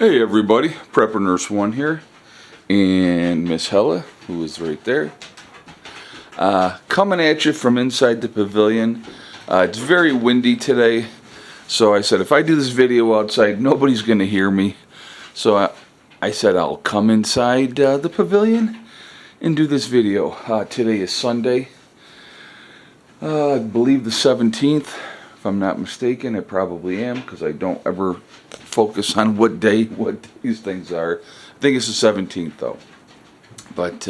Hey everybody, Prepper Nurse 1 here, and Miss Hella, who is right there, coming at you from inside the pavilion. It's very windy today, so I said if I do this video outside, nobody's going to hear me. So I said I'll come inside the pavilion and do this video. Today is Sunday, I believe the 17th. If I'm not mistaken, I probably am, because I don't ever focus on what these things are. I think it's the 17th though. But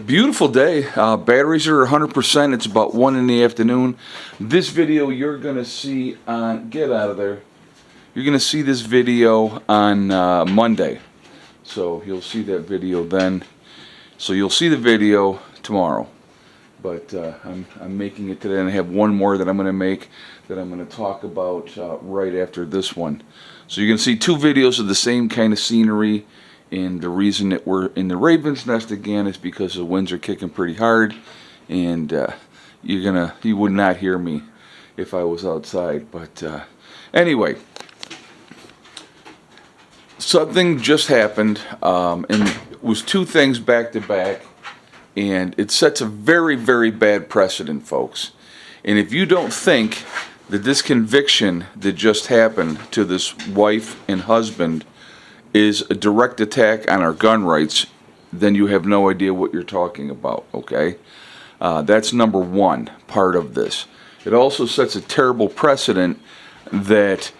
beautiful day. Batteries are 100%. It's about 1 in the afternoon. This video you're gonna see on, get out of there. You're gonna see this video on Monday. So you'll see that video then. So you'll see the video tomorrow. But I'm making it today, and I have one more that I'm going to make that I'm going to talk about right after this one. So you're going to see two videos of the same kind of scenery, and the reason that we're in the Raven's Nest again is because the winds are kicking pretty hard, and you would not hear me if I was outside. But anyway, something just happened, and it was two things back to back. And it sets a very, very bad precedent, folks. And if you don't think that this conviction that just happened to this wife and husband is a direct attack on our gun rights, then you have no idea what you're talking about, okay? That's number one part of this. It also sets a terrible precedent that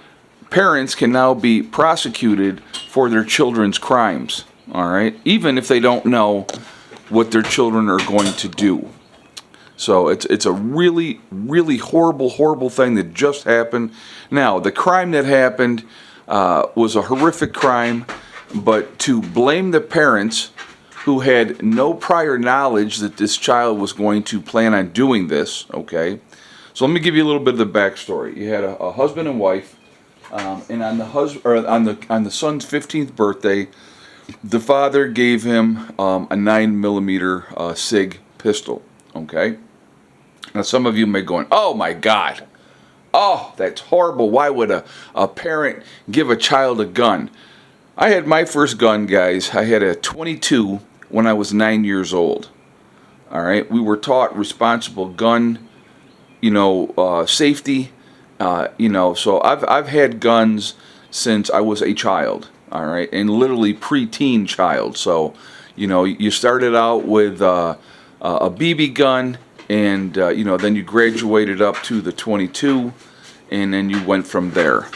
parents can now be prosecuted for their children's crimes, all right? Even if they don't know what their children are going to do. So it's a really, really horrible thing that just happened. Now, the crime that happened was a horrific crime, but to blame the parents who had no prior knowledge that this child was going to plan on doing this, okay? So let me give you a little bit of the backstory. You had a husband and wife, and on the son's 15th birthday, the father gave him a 9mm SIG pistol, okay? Now some of you may be going, oh my God, oh, that's horrible. Why would a parent give a child a gun? I had my first gun, guys. I had a .22 when I was 9 years old, all right? We were taught responsible gun, safety, so I've had guns since I was a child. All right, and literally preteen child. So, you started out with a BB gun, and then you graduated up to the .22, and then you went from there.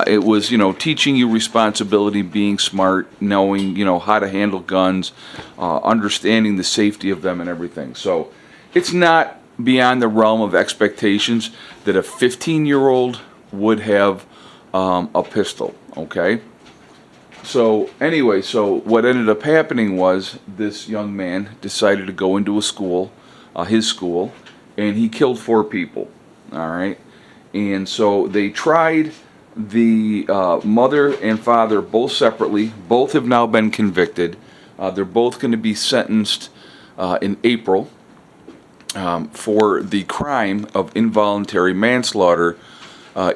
It was, teaching you responsibility, being smart, knowing, how to handle guns, understanding the safety of them and everything. So, it's not beyond the realm of expectations that a 15-year-old would have a pistol. Okay. So anyway, what ended up happening was this young man decided to go into a school, his school, and he killed 4 people, all right? And so they tried the mother and father both separately. Both have now been convicted. They're both going to be sentenced in April for the crime of involuntary manslaughter,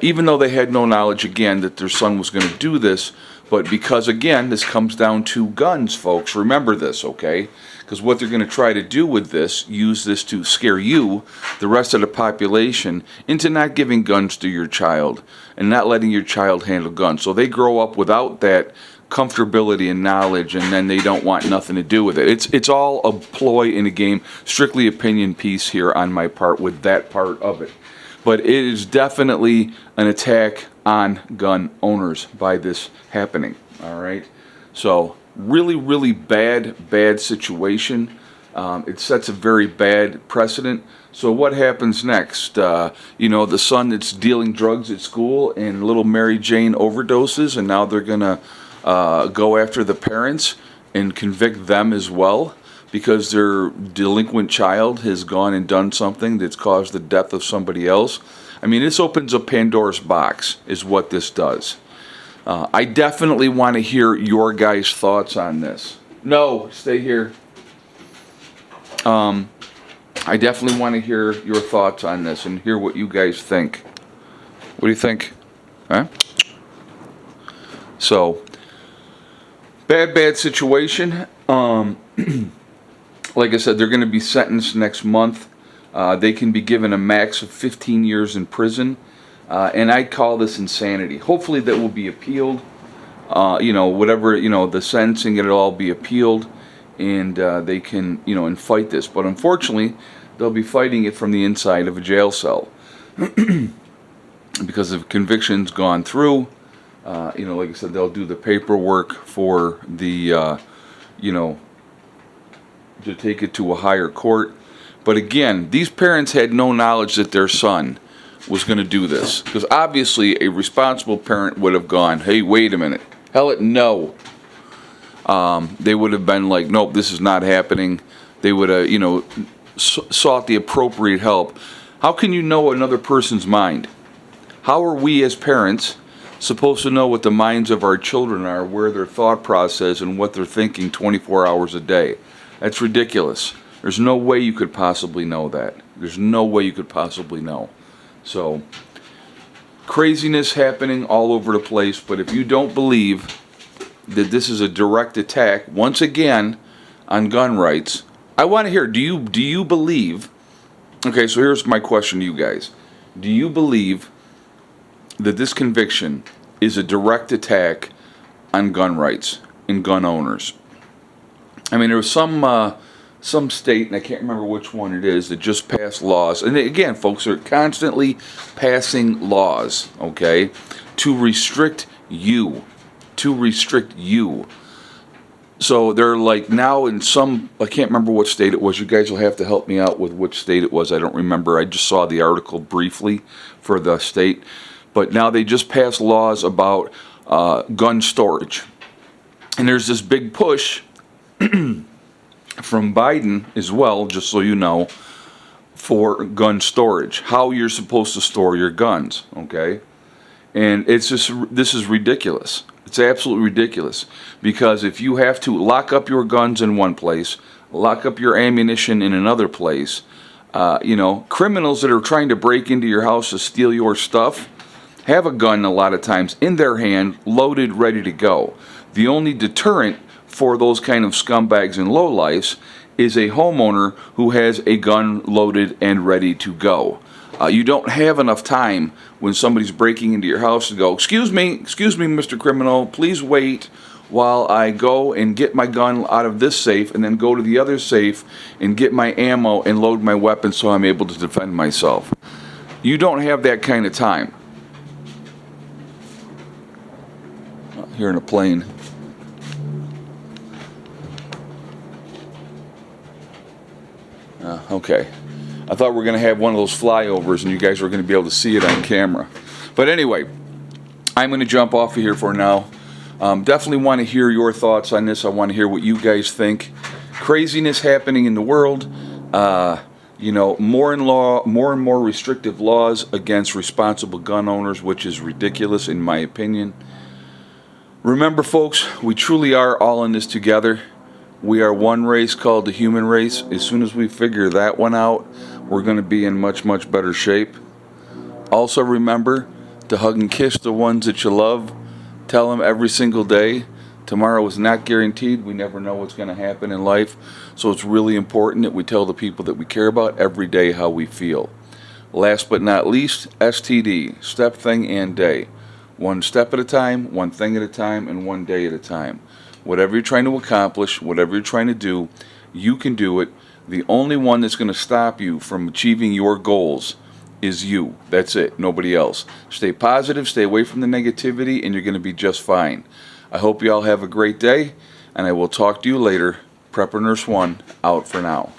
even though they had no knowledge, again, that their son was going to do this. But because, again, this comes down to guns, folks. Remember this, okay? Because what they're going to try to do with this, use this to scare you, the rest of the population, into not giving guns to your child and not letting your child handle guns. So they grow up without that comfortability and knowledge, and then they don't want nothing to do with it. It's all a ploy in a game, strictly opinion piece here on my part with that part of it. But it is definitely an attack on gun owners by this happening, all right? So really bad situation. It sets a very bad precedent. So what happens next? The son that's dealing drugs at school, and little Mary Jane overdoses, and now they're going to go after the parents and convict them as well, because their delinquent child has gone and done something that's caused the death of somebody else. I mean, this opens a Pandora's box, is what this does. I definitely want to hear your guys' thoughts on this. No, stay here. I definitely want to hear your thoughts on this and hear what you guys think. What do you think? Huh? So, bad situation. Like I said, they're going to be sentenced next month. They can be given a max of 15 years in prison. And I call this insanity. Hopefully that will be appealed. Whatever, the sentencing, it'll all be appealed. And they can, and fight this. But unfortunately, they'll be fighting it from the inside of a jail cell. Because if conviction's gone through, like I said, they'll do the paperwork for the, to take it to a higher court. But again, these parents had no knowledge that their son was going to do this. Because obviously a responsible parent would have gone, hey, wait a minute. Hell it, no. They would have been like, nope, this is not happening. They would have, sought the appropriate help. How can you know another person's mind? How are we as parents supposed to know what the minds of our children are, where their thought process and what they're thinking 24 hours a day? That's ridiculous. There's no way you could possibly know that. There's no way you could possibly know. So, craziness happening all over the place, but if you don't believe that this is a direct attack, once again, on gun rights, I want to hear, do you believe, okay, so here's my question to you guys. Do you believe that this conviction is a direct attack on gun rights and gun owners? I mean, there was some state, and I can't remember which one it is, that just passed laws. And again, folks are constantly passing laws, okay, to restrict you. So they're like now in some, I can't remember what state it was. You guys will have to help me out with which state it was. I don't remember. I just saw the article briefly for the state. But now they just passed laws about gun storage. And there's this big push from Biden as well, just so you know, for gun storage, how you're supposed to store your guns, okay? And it's just, this is ridiculous. It's absolutely ridiculous, because if you have to lock up your guns in one place, lock up your ammunition in another place, criminals that are trying to break into your house to steal your stuff have a gun a lot of times in their hand, loaded, ready to go. The only deterrent for those kind of scumbags and lowlifes is a homeowner who has a gun loaded and ready to go. You don't have enough time when somebody's breaking into your house to go, excuse me, Mr. Criminal, please wait while I go and get my gun out of this safe and then go to the other safe and get my ammo and load my weapon so I'm able to defend myself. You don't have that kind of time. Here in a plane. Okay. I thought we were going to have one of those flyovers and you guys were going to be able to see it on camera. But anyway, I'm going to jump off of here for now. Definitely want to hear your thoughts on this. I want to hear what you guys think. Craziness happening in the world. More and more restrictive laws against responsible gun owners, which is ridiculous in my opinion. Remember, folks, we truly are all in this together. We are one race called the human race. As soon as we figure that one out, we're going to be in much, much better shape. Also remember to hug and kiss the ones that you love. Tell them every single day. Tomorrow is not guaranteed. We never know what's going to happen in life. So it's really important that we tell the people that we care about every day how we feel. Last but not least, STD, step, thing, and day. One step at a time, one thing at a time, and one day at a time. Whatever you're trying to accomplish, whatever you're trying to do, you can do it. The only one that's going to stop you from achieving your goals is you. That's it. Nobody else. Stay positive, stay away from the negativity, and you're going to be just fine. I hope you all have a great day, and I will talk to you later. Prepper Nurse 1, out for now.